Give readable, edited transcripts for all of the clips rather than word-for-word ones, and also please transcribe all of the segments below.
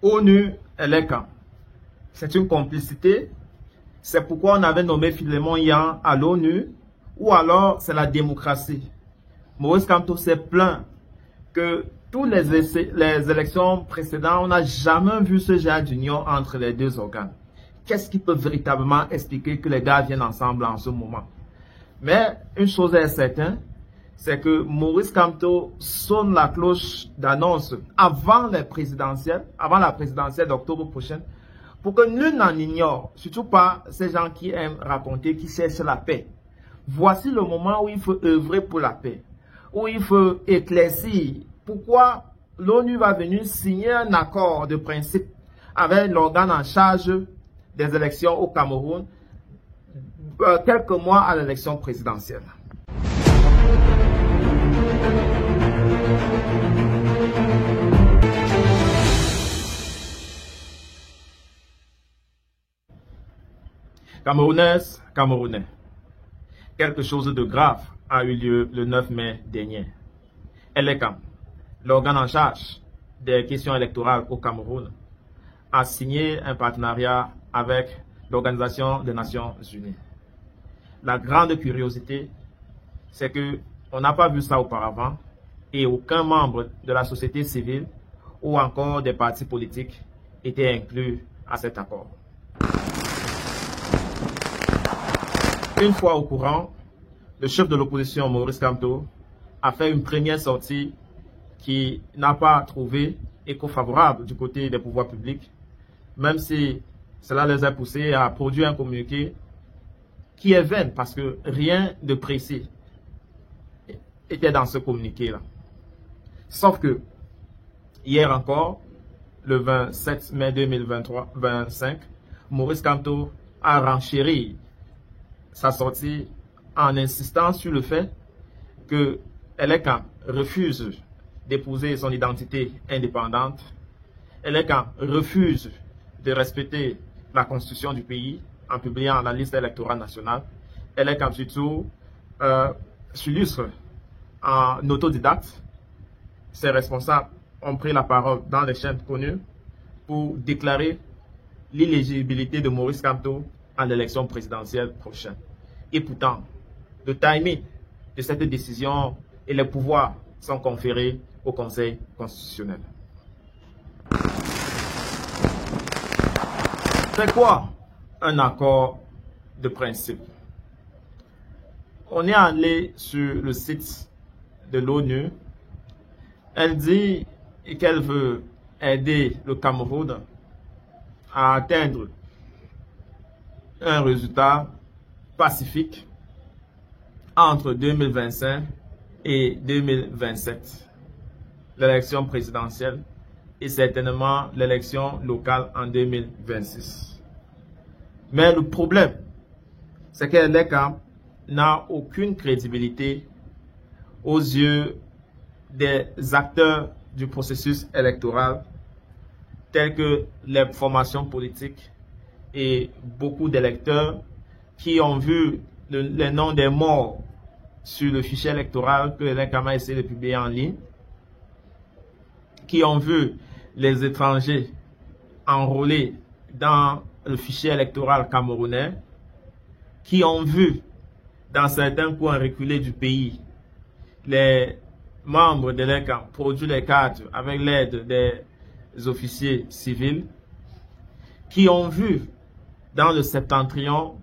ONU et les camps. C'est une complicité. C'est pourquoi on avait nommé Philémon Yan à l'ONU, ou alors c'est la démocratie. Maurice Kamto s'est plaint que toutes les élections précédentes, on n'a jamais vu ce genre d'union entre les deux organes. Qu'est-ce qui peut véritablement expliquer que les gars viennent ensemble en ce moment? Mais une chose est certaine, c'est que Maurice Kamto sonne la cloche d'annonce avant la présidentielle d'octobre prochain, pour que nul n'en ignore, surtout pas ces gens qui aiment raconter, qui cherchent la paix. Voici le moment où il faut œuvrer pour la paix, où il faut éclaircir pourquoi l'ONU va venir signer un accord de principe avec l'organe en charge des élections au Cameroun, quelques mois à l'élection présidentielle. Camerounaises, Camerounais, quelque chose de grave a eu lieu le 9 mai dernier. ELECAM, l'organe en charge des questions électorales au Cameroun, a signé un partenariat avec l'Organisation des Nations Unies. La grande curiosité, c'est qu'on n'a pas vu ça auparavant et aucun membre de la société civile ou encore des partis politiques était inclus à cet accord. Une fois au courant, le chef de l'opposition, Maurice Kamto, a fait une première sortie qui n'a pas trouvé écho favorable du côté des pouvoirs publics, même si cela les a poussés à produire un communiqué qui est vain parce que rien de précis était dans ce communiqué-là. Sauf que hier encore, le 27 mai 2025, Maurice Kamto a renchéri sa sortie en insistant sur le fait que ELECAM refuse d'épouser son identité indépendante, ELECAM refuse de respecter la constitution du pays en publiant la liste électorale nationale, ELECAM surtout s'illustre en autodidacte. Ses responsables ont pris la parole dans les chaînes connues pour déclarer l'illégibilité de Maurice Kamto à l'élection présidentielle prochaine. Et pourtant, le timing de cette décision et les pouvoirs sont conférés au Conseil constitutionnel. C'est quoi un accord de principe? On est allé sur le site de l'ONU. Elle dit qu'elle veut aider le Cameroun à atteindre un résultat pacifique entre 2025 et 2027, l'élection présidentielle et certainement l'élection locale en 2026. Mais le problème, c'est que l'ELECAM n'a aucune crédibilité aux yeux des acteurs du processus électoral, tels que les formations politiques et beaucoup d'électeurs qui ont vu les noms des morts sur le fichier électoral que l'ELECAM a essayé de publier en ligne, qui ont vu les étrangers enrôlés dans le fichier électoral camerounais, qui ont vu dans certains coins reculés du pays les membres de l'ELECAM produire les cartes avec l'aide des officiers civils, qui ont vu dans le septentrion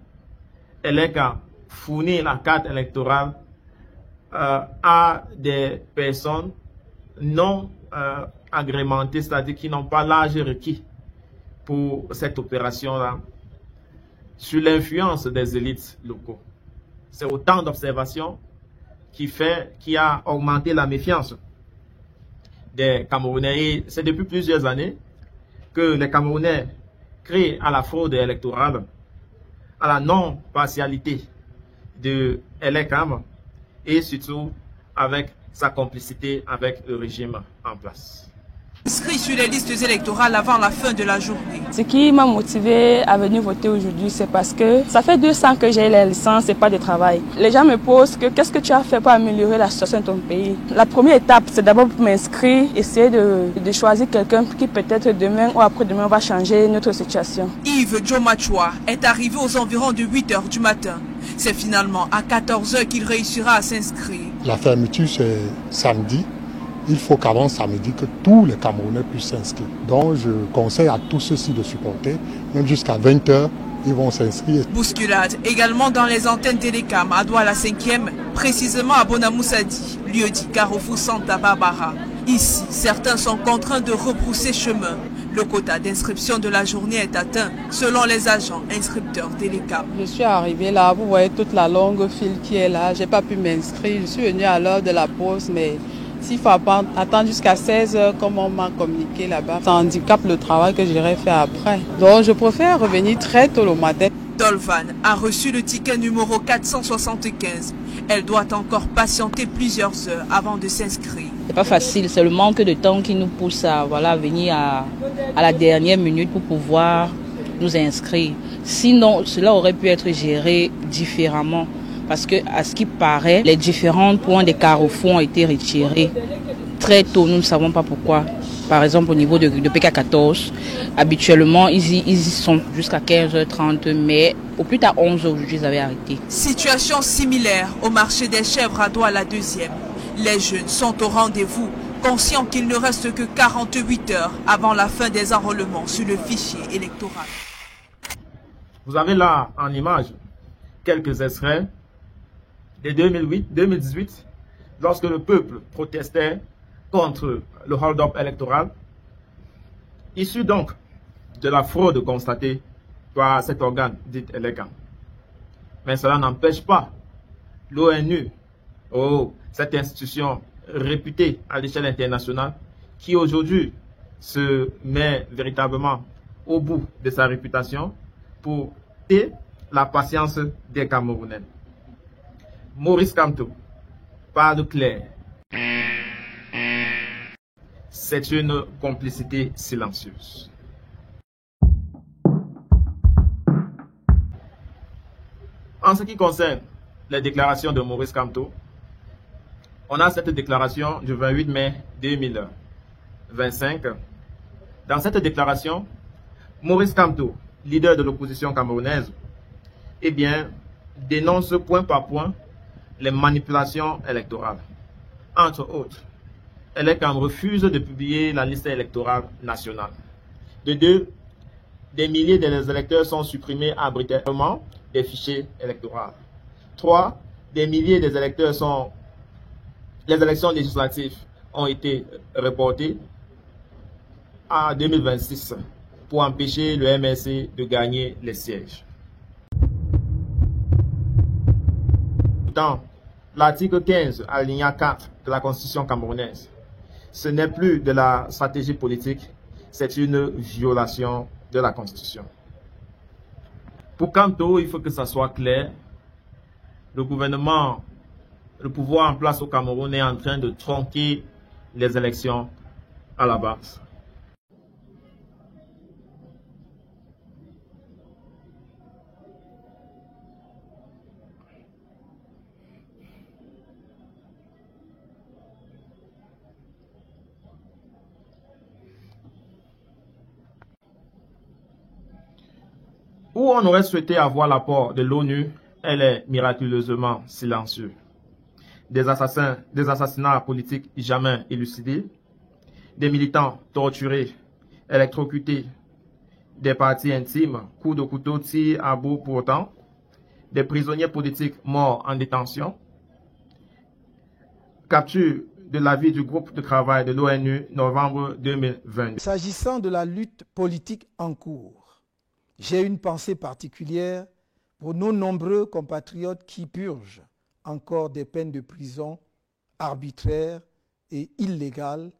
ELECAM fournir la carte électorale à des personnes non agrémentées, c'est-à-dire qui n'ont pas l'âge requis pour cette opération-là, sur l'influence des élites locaux. C'est autant d'observations qui a augmenté la méfiance des Camerounais. Et c'est depuis plusieurs années que les Camerounais crient à la fraude électorale, à la non-partialité de l'ELECAM et surtout avec sa complicité avec le régime en place. Inscrit sur les listes électorales avant la fin de la journée. Ce qui m'a motivé à venir voter aujourd'hui, c'est parce que ça fait 2 ans que j'ai la licence et pas de travail. Les gens me posent que qu'est-ce que tu as fait pour améliorer la situation de ton pays. La première étape, c'est d'abord pour m'inscrire, essayer de choisir quelqu'un qui peut-être demain ou après-demain va changer notre situation. Yves Djomachua est arrivé aux environs de 8 h du matin. C'est finalement à 14 h qu'il réussira à s'inscrire. La fermeture, c'est samedi. Il faut qu'avant samedi, que tous les Camerounais puissent s'inscrire. Donc, je conseille à tous ceux-ci de supporter. Même jusqu'à 20 h, ils vont s'inscrire. Bousculade également dans les antennes Télécam à Douala 5e, précisément à Bonamoussadi, lieu-dit Carrefour Santa Barbara. Ici, certains sont contraints de rebrousser chemin. Le quota d'inscription de la journée est atteint, selon les agents inscripteurs Télécam. Je suis arrivée là, vous voyez toute la longue file qui est là. Je n'ai pas pu m'inscrire. Je suis venue à l'heure de la pause, mais s'il faut attendre jusqu'à 16 h, comme on m'a communiqué là-bas, ça handicape le travail que j'irai faire après. Donc je préfère revenir très tôt le matin. Dolvan a reçu le ticket numéro 475. Elle doit encore patienter plusieurs heures avant de s'inscrire. C'est pas facile, c'est le manque de temps qui nous pousse à venir à la dernière minute pour pouvoir nous inscrire. Sinon, cela aurait pu être géré différemment. Parce que, à ce qui paraît, les différents points des carrefours ont été retirés très tôt. Nous ne savons pas pourquoi. Par exemple, au niveau de PK14, habituellement, ils y sont jusqu'à 15 h 30, mais au plus tard 11 h aujourd'hui, ils avaient arrêté. Situation similaire au marché des chèvres à Douala 2e. Les jeunes sont au rendez-vous, conscients qu'il ne reste que 48 heures avant la fin des enrôlements sur le fichier électoral. Vous avez là en image quelques extraits de 2018, lorsque le peuple protestait contre le hold-up électoral, issu donc de la fraude constatée par cet organe dit élégant. Mais cela n'empêche pas l'ONU, cette institution réputée à l'échelle internationale, qui aujourd'hui se met véritablement au bout de sa réputation pour et la patience des Camerounais. Maurice Kamto parle clair. C'est une complicité silencieuse. En ce qui concerne les déclarations de Maurice Kamto, on a cette déclaration du 28 mai 2025. Dans cette déclaration, Maurice Kamto, leader de l'opposition camerounaise, dénonce point par point les manipulations électorales. Entre autres, Elecam refuse de publier la liste électorale nationale. De deux, des milliers de électeurs sont supprimés arbitrairement des fichiers électoraux. 3, des milliers des électeurs sont... Les élections législatives ont été reportées à 2026 pour empêcher le MSC de gagner les sièges. Dans l'article 15, alinéa 4 de la Constitution camerounaise, ce n'est plus de la stratégie politique, c'est une violation de la Constitution. Pour Kamto, il faut que ça soit clair. Le gouvernement, le pouvoir en place au Cameroun est en train de tronquer les élections à la base. Où on aurait souhaité avoir l'apport de l'ONU, elle est miraculeusement silencieuse. Des assassinats politiques jamais élucidés, des militants torturés, électrocutés, des parties intimes, coups de couteau, tirs à bout portant, des prisonniers politiques morts en détention, capture de l'avis du groupe de travail de l'ONU novembre 2022. S'agissant de la lutte politique en cours, j'ai une pensée particulière pour nos nombreux compatriotes qui purgent encore des peines de prison arbitraires et illégales,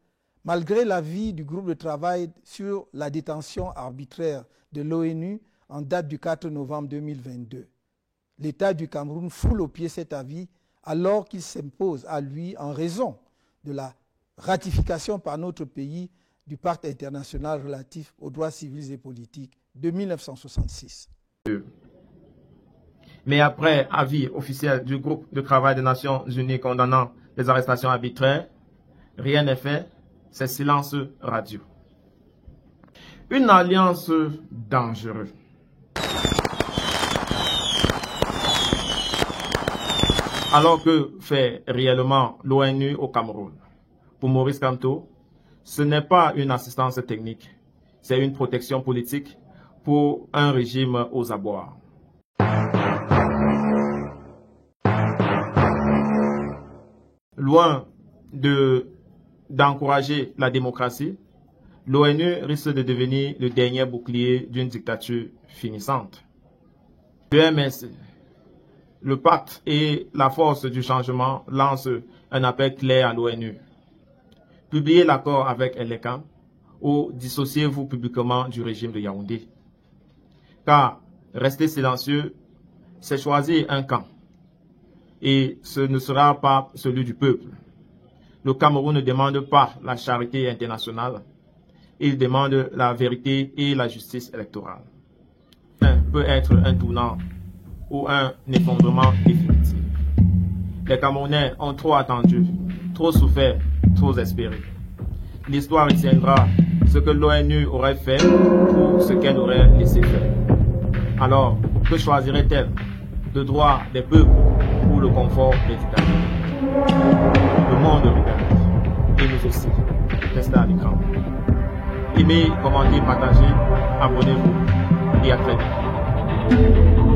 malgré l'avis du groupe de travail sur la détention arbitraire de l'ONU en date du 4 novembre 2022. L'État du Cameroun foule au pied cet avis alors qu'il s'impose à lui en raison de la ratification par notre pays du Pacte international relatif aux droits civils et politiques de 1966. Mais après avis officiel du groupe de travail des Nations Unies condamnant les arrestations arbitraires, rien n'est fait, c'est silence radio. Une alliance dangereuse. Alors que fait réellement l'ONU au Cameroun? Pour Maurice Kamto, ce n'est pas une assistance technique, c'est une protection politique pour un régime aux abois. Loin d'encourager la démocratie, l'ONU risque de devenir le dernier bouclier d'une dictature finissante. Le MS, le pacte et la force du changement lancent un appel clair à l'ONU. Publiez l'accord avec Elekam ou dissociez-vous publiquement du régime de Yaoundé. Car rester silencieux, c'est choisir un camp. Et ce ne sera pas celui du peuple. Le Cameroun ne demande pas la charité internationale. Il demande la vérité et la justice électorale. Peut être un tournant ou un effondrement définitif. Les Camerounais ont trop attendu, trop souffert, trop espéré. L'histoire retiendra ce que l'ONU aurait fait ou ce qu'elle aurait laissé faire. Alors, que choisirait-elle? Le droit des peuples ou le confort des dictateurs? Le monde regarde. Et nous aussi. Restez à l'écran. Aimez, commentez, partagez, abonnez-vous et à très vite.